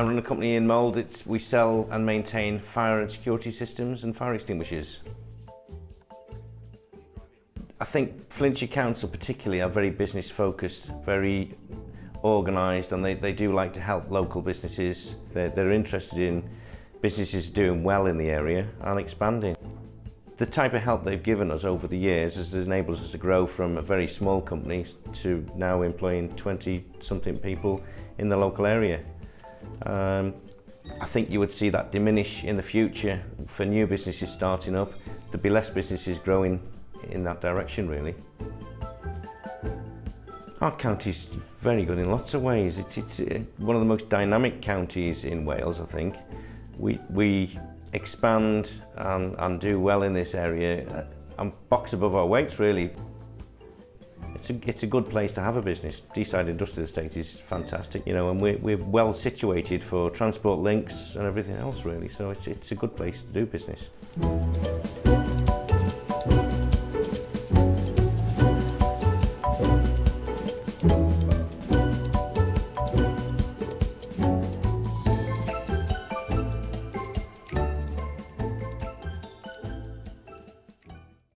I run a company in Mould. We sell and maintain fire and security systems and fire extinguishers. I think Flintshire Council particularly are very business focused, very organised, and they do like to help local businesses. They're interested in businesses doing well in the area and expanding. The type of help they've given us over the years has enabled us to grow from a very small company to now employing 20-something people in the local area. I think you would see that diminish in the future for new businesses starting up. There'd be less businesses growing in that direction, really. Our county's very good in lots of ways. It's one of the most dynamic counties in Wales, I think. We expand and do well in this area and box above our weights, really. It's a good place to have a business. Deeside Industrial Estate is fantastic, you know, and we're well situated for transport links and everything else, really, so it's a good place to do business.